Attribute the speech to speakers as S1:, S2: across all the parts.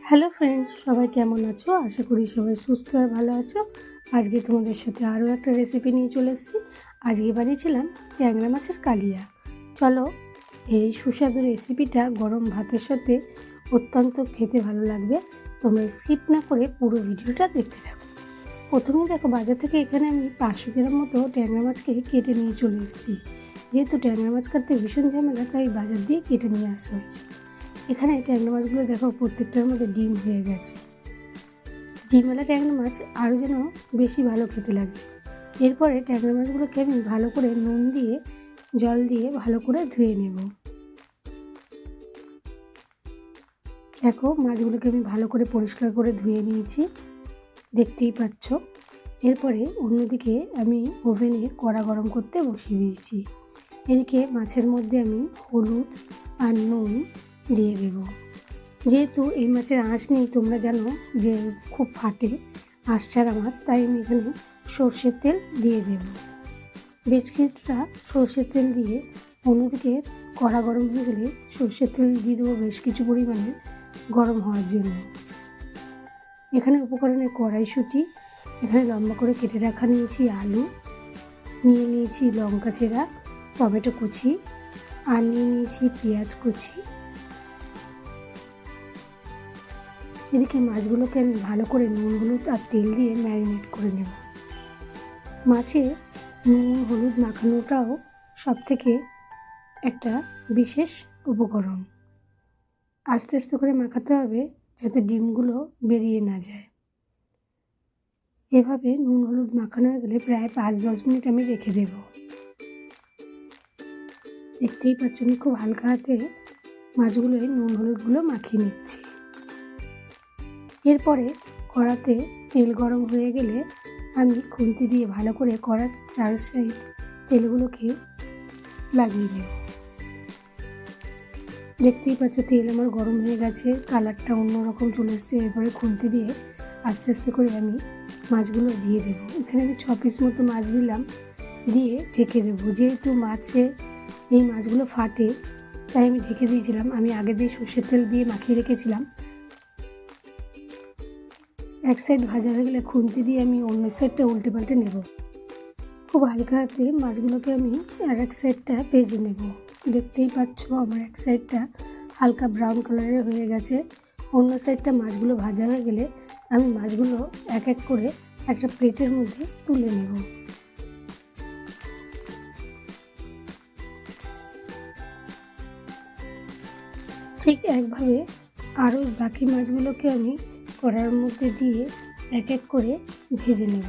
S1: Hello friends, সবাই কেমন আছো? আশা করি সবাই সুস্থ আর ভালো আছো। আজকে তোমাদের সাথে আরও একটা রেসিপি নিয়ে চলে এসেছি। আজকে বানিয়েছিলাম ট্যাংরা মাছের কালিয়া। চলো, এই সুস্বাদু রেসিপিটা গরম ভাতের সাথে অত্যন্ত খেতে ভালো লাগবে। তোমরা স্কিপ না করে পুরো ভিডিওটা দেখতে থাকো। প্রথমেই দেখো, বাজার থেকে এখানে আমি 500 গ্রাম মতো ট্যাংরা মাছকে কেটে নিয়ে চলে এসেছি। যেহেতু ট্যাংরা মাছ কাটতে ভীষণ ঝামেলা, তাই বাজার দিয়ে কেটে নিয়ে আসা হয়েছে। এখানে ট্যাংরা মাছগুলো দেখো, প্রত্যেকটার মধ্যে ডিম হয়ে গেছে। ডিমওয়ালা ট্যাংরা মাছ আরও যেন বেশি ভালো খেতে লাগে। এরপরে ট্যাংরা মাছগুলোকে আমি ভালো করে নুন দিয়ে জল দিয়ে ভালো করে ধুয়ে নেব। দেখো, মাছগুলোকে আমি ভালো করে পরিষ্কার করে ধুয়ে নিয়েছি, দেখতেই পাচ্ছ। এরপরে অন্যদিকে আমি ওভেনে কড়া গরম করতে বসিয়ে দিয়েছি। এদিকে মাছের মধ্যে আমি হলুদ আর নুন দিয়ে দেব। যেহেতু এই মাছের আঁশ নেই, তোমরা জানো যে খুব ফাটে আঁশ ছাড়া মাছ, তাই আমি এখানে সর্ষের তেল দিয়ে দেব। বেশ কিছুটা সর্ষের তেল দিয়ে অন্যদিকে কড়া গরম হয়ে গেলে সর্ষের তেল দিয়ে দেবো বেশ কিছু পরিমাণে গরম হওয়ার জন্য। এখানে উপকরণে কড়াইশুঁটি, এখানে লম্বা করে কেটে রাখা নিয়েছি আলু, নিয়ে নিয়েছি লঙ্কা চেরা, টমেটো কুচি, আর নিয়ে নিয়েছি পেঁয়াজ কুচি। এদিকে মাছগুলোকে আমি ভালো করে নুন হলুদ আর তেল দিয়ে ম্যারিনেট করে নেব। মাছে নুন হলুদ মাখানোটাও সবথেকে একটা বিশেষ উপকরণ। আস্তে আস্তে করে মাখাতে হবে যাতে ডিমগুলো বেরিয়ে না যায়। এভাবে নুন হলুদ মাখানো হয়ে গেলে প্রায় 5-10 মিনিট আমি রেখে দেব। দেখতেই পাচ্ছ, আমি খুব হালকা হাতে মাছগুলোয় নুন হলুদগুলো মাখিয়ে নিচ্ছি। এরপরে কড়াতে তেল গরম হয়ে গেলে আমি খুন্তি দিয়ে ভালো করে কড়ার চার সাইড তেলগুলোকে লাগিয়ে নেব। দেখতেই পাচ্ছ, তেল আমার গরম হয়ে গেছে, কালারটা অন্যরকম চলে এসছে। এরপরে খুন্তি দিয়ে আস্তে আস্তে করে আমি মাছগুলো দিয়ে দেব। এখানে আমি 6 পিস মতো মাছ দিলাম, দিয়ে ঢেকে দেবো। যেহেতু এই মাছগুলো ফাটে, তাই আমি ঢেকে দিয়েছিলাম। আমি আগে দিয়ে সর্ষের তেল দিয়ে মাখিয়ে রেখেছিলাম। এক সাইড ভাজা হয়ে গেলে খুন্তি দিয়ে আমি অন্য সাইডটা উল্টে পাল্টে নেব। খুব হালকা হাতে মাছগুলোকে আমি আর এক সাইডটা ভেজে নেব। দেখতেই পাচ্ছ, আমার এক সাইডটা হালকা ব্রাউন কালারের হয়ে গেছে। অন্য সাইডটা মাছগুলো ভাজা হয়ে গেলে আমি মাছগুলো এক এক করে একটা প্লেটের মধ্যে তুলে নেব। ঠিক একভাবে আরও বাকি মাছগুলোকে আমি কড়ার মধ্যে দিয়ে এক এক করে ভেজে নেব।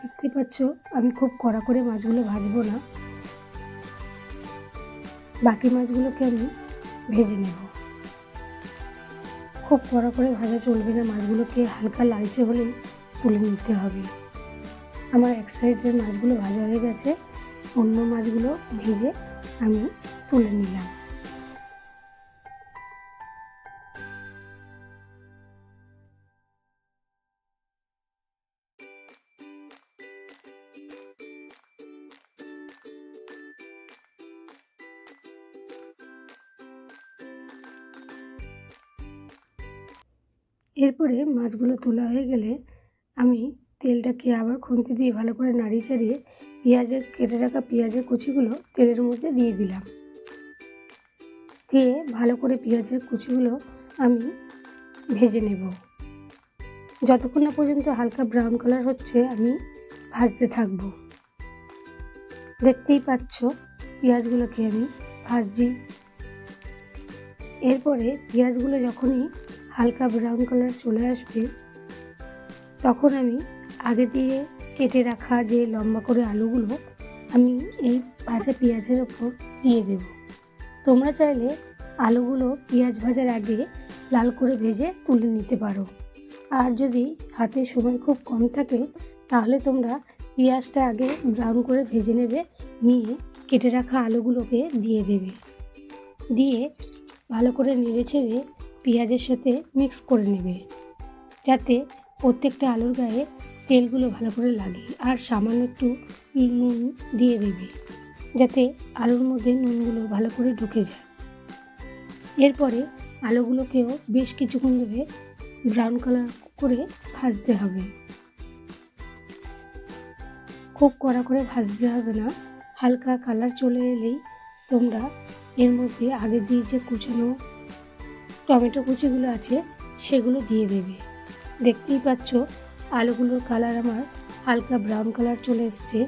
S1: দেখতে পাচ্ছ, আমি খুব কড়া করে মাছগুলো ভাজবো না, বাকি মাছগুলোকে আমি ভেজে নেব। খুব কড়া করে ভাজা চলবে না, মাছগুলোকে হালকা লালচে হলেই তুলে নিতে হবে। আমার এক সাইডের মাছগুলো ভাজা হয়ে গেছে, অন্য মাছগুলো ভেজে আমি তুলে নিলাম। এরপরে মাছগুলো তোলা হয়ে গেলে আমি তেলটাকে আবার খুন্তি দিয়ে ভালো করে নাড়িয়ে চাড়িয়ে কেটে রাখা পেঁয়াজের কুচিগুলো তেলের মধ্যে দিয়ে দিলাম। দিয়ে ভালো করে পেঁয়াজের কুচিগুলো আমি ভেজে নেব। যতক্ষণ না পর্যন্ত হালকা ব্রাউন কালার হচ্ছে আমি ভাজতে থাকবো। দেখতেই পাচ্ছ, পেঁয়াজগুলোকে আমি ভাজছি। এরপরে পেঁয়াজগুলো যখনই হালকা ব্রাউন কালার চলে আসবে, তখন আমি আগে দিয়ে কেটে রাখা যে লম্বা করে আলুগুলো আমি এই ভাজা পেঁয়াজের ওপর দিয়ে দেব। তোমরা চাইলে আলুগুলো পেঁয়াজ ভাজার আগে লাল করে ভেজে তুলে নিতে পারো। আর যদি হাতে সময় খুব কম থাকে, তাহলে তোমরা পেঁয়াজটা আগে ব্রাউন করে ভেজে নেবে, নিয়ে কেটে রাখা আলুগুলোকে দিয়ে দেবে। দিয়ে ভালো করে নেড়ে ছেড়ে পেঁয়াজের সাথে মিক্স করে নেবে, যাতে প্রত্যেকটা আলুর গায়ে তেলগুলো ভালো করে লাগে। আর সামান্য একটু নুন দিয়ে দেবে, যাতে আলুর মধ্যে নুনগুলো ভালো করে ঢুকে যায়। এরপরে আলুগুলোকেও বেশ কিছুক্ষণ ধরে ব্রাউন কালার করে ভাজতে হবে। খুব কড়া করে ভাজতে হবে না, হালকা কালার চলে এলেই তোমরা এর মধ্যে আগে দিয়ে যে কুচানো টমেটো কুচিগুলো আছে সেগুলো দিয়ে দেবে। দেখতেই পাচ্ছ আলুগুলোর কালার আমার হালকা ব্রাউন কালার চলে এসছে,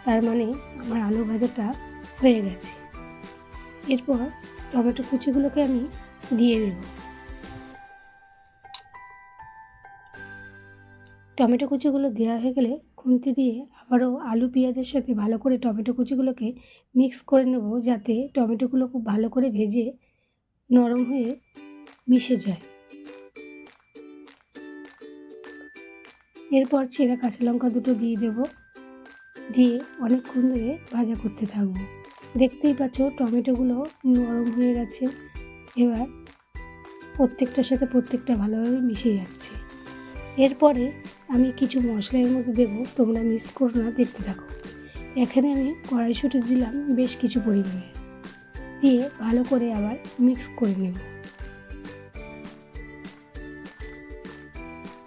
S1: তার মানে আমার আলু ভাজাটা হয়ে গেছে। এরপর টমেটো কুচিগুলোকে আমি দিয়ে দেব। টমেটো কুচিগুলো দেওয়া হয়ে গেলে খুন্তি দিয়ে আবারও আলু পেঁয়াজের সাথে ভালো করে টমেটো কুচিগুলোকে মিক্স করে নেব, যাতে টমেটোগুলো খুব ভালো করে ভেজে নরম হয়ে মিশে যায়। এরপর চেরা কাঁচা লঙ্কা দুটো দিয়ে দেব, দিয়ে অনেকক্ষণ ধরে ভাজা করতে থাকবো। দেখতেই পাচ্ছ টমেটোগুলো নরম হয়ে গেছে, এবার প্রত্যেকটার সাথে প্রত্যেকটা ভালোভাবে মিশে যাচ্ছে। এরপরে আমি কিছু মশলা এর মধ্যে দেবো, তোমরা মিস করো না, দেখতে থাকো। এখানে আমি কড়াইশুঁটি দিলাম বেশ কিছু পরিমাণে, দিয়ে ভালো করে আবার মিক্স করে নেব।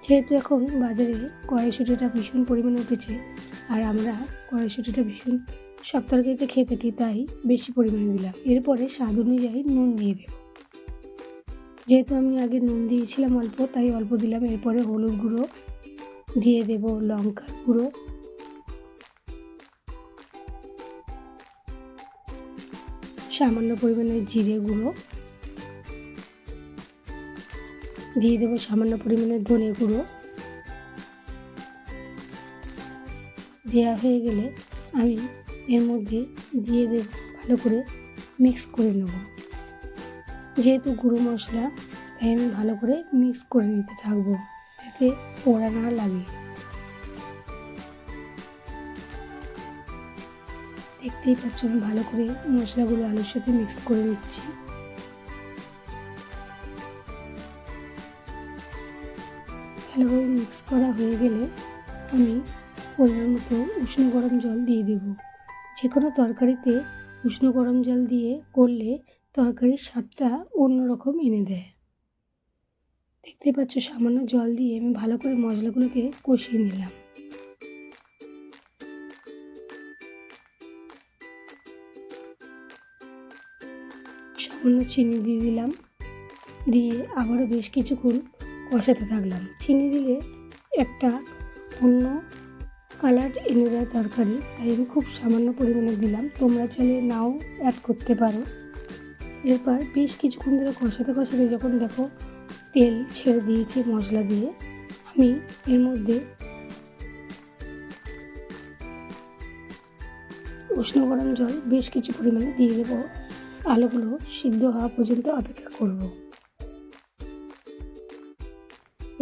S1: যেহেতু এখন বাজারে কড়াইশুঁটিটা ভীষণ পরিমাণে উঠেছে, আর আমরা কড়াইশুঁটিটা ভীষণ সব তরকারিতে খেয়ে থাকি, তাই বেশি পরিমাণে দিলাম। এরপরে স্বাদ অনুযায়ী নুন দিয়ে দেব। যেহেতু আমি আগে নুন দিয়েছিলাম অল্প, তাই অল্প দিলাম। এরপরে হলুদ গুঁড়ো দিয়ে দেব, লঙ্কার গুঁড়ো, সামান্য পরিমাণে জিরে গুঁড়ো দিয়ে দেব, সামান্য পরিমাণে ধনে গুঁড়ো। দেওয়া হয়ে গেলে আমি এর মধ্যে দিয়ে দেব, ভালো করে মিক্স করে নেব। যেহেতু গুঁড়ো মশলা, তাই আমি ভালো করে মিক্স করে নিতে থাকবো, যাতে পোড়া না লাগে। দেখতেই পাচ্ছ আমি ভালো করে মশলাগুলো আলুর সাথে মিক্স করে নিচ্ছি। ভালোভাবে মিক্স করা হয়ে গেলে আমি পরিমাণ মতো উষ্ণ গরম জল দিয়ে দেব। যে কোনো তরকারিতে উষ্ণ গরম জল দিয়ে করলে তরকারির স্বাদটা অন্যরকম এনে দেয়। দেখতেই পাচ্ছ সামান্য জল দিয়ে আমি ভালো করে মশলাগুলোকে কষিয়ে নিলাম। সামান্য চিনি দিয়ে দিলাম, দিয়ে আবারও বেশ কিছুক্ষণ কষাতে থাকলাম। চিনি দিলে একটা অন্য কালার এনে দেয় তরকারি, তাই আমি খুব সামান্য পরিমাণে দিলাম, তোমরা চাইলে নাও অ্যাড করতে পারো। এরপর বেশ কিছুক্ষণ ধরে কষাতে কষাতে যখন দেখো তেল ছেড়ে দিয়েছে মশলা দিয়ে, আমি এর মধ্যে উষ্ণ গরম জল বেশ কিছু পরিমাণে দিয়ে দেবো। আলুগুলো সিদ্ধ হওয়া পর্যন্ত অপেক্ষা করব।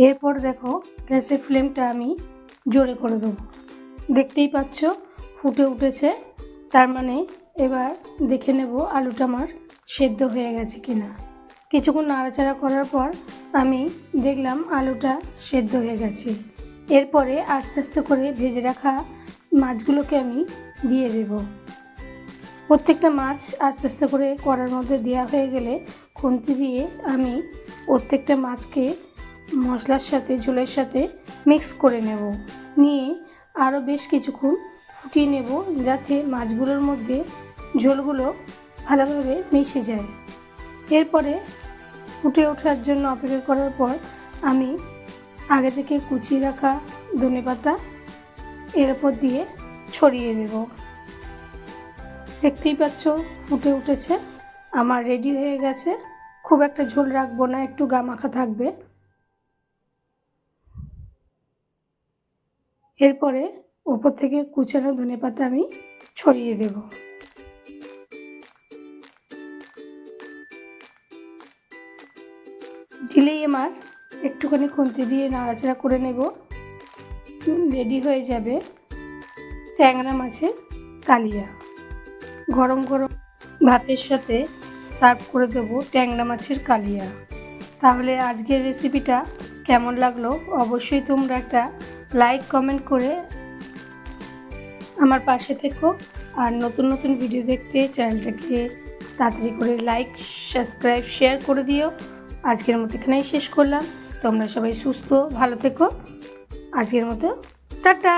S1: এরপর দেখো গ্যাসের ফ্লেমটা আমি জোরে করে দেবো। দেখতেই পাচ্ছ ফুটে উঠেছে, তার মানে এবার দেখে নেব আলুটা আমার সেদ্ধ হয়ে গেছে কিনা। কিছুক্ষণ নাড়াচাড়া করার পর আমি দেখলাম আলুটা সেদ্ধ হয়ে গেছে। এরপরে আস্তে আস্তে করে ভেজে রাখা মাছগুলোকে আমি দিয়ে দেব। প্রত্যেকটা মাছ আস্তে আস্তে করে কড়ার মধ্যে দেওয়া হয়ে গেলে খুন্তি দিয়ে আমি প্রত্যেকটা মাছকে মশলার সাথে ঝোলের সাথে মিক্স করে নেব। নিয়ে আরও বেশ কিছুক্ষণ ফুটিয়ে নেব, যাতে মাছগুলোর মধ্যে ঝোলগুলো ভালোভাবে মিশে যায়। এরপরে ফুটে ওঠার জন্য অপেক্ষা করার পর আমি আগে থেকে কুচিয়ে রাখা ধনেপাতা এর ওপর দিয়ে ছড়িয়ে দেব। দেখতেই পাচ্ছ ফুটে উঠেছে, আমার রেডি হয়ে গেছে। খুব একটা ঝোল রাখবো না, একটু গামাখা থাকবে। এরপরে ওপর থেকে কুচানো ধনেপাতা আমি ছড়িয়ে দেব। দিলেই আমার একটুখানি খুন্তি দিয়ে নাড়াচাড়া করে নেব, রেডি হয়ে যাবে ট্যাংরা মাছের কালিয়া। গরম গরম ভাতের সাথে সার্ভ করে দেবো ট্যাংরা মাছের কালিয়া। তাহলে আজকের রেসিপিটা কেমন লাগলো অবশ্যই তোমরা একটা লাইক কমেন্ট করে আমার পাশে থেকো। আর নতুন নতুন ভিডিও দেখতে চ্যানেলটাকে তাড়াতাড়ি করে লাইক, সাবস্ক্রাইব, শেয়ার করে দিও। আজকের মতো এখানেই শেষ করলাম। তোমরা সবাই সুস্থ ভালো থেকো। আজকের মতো টাটা।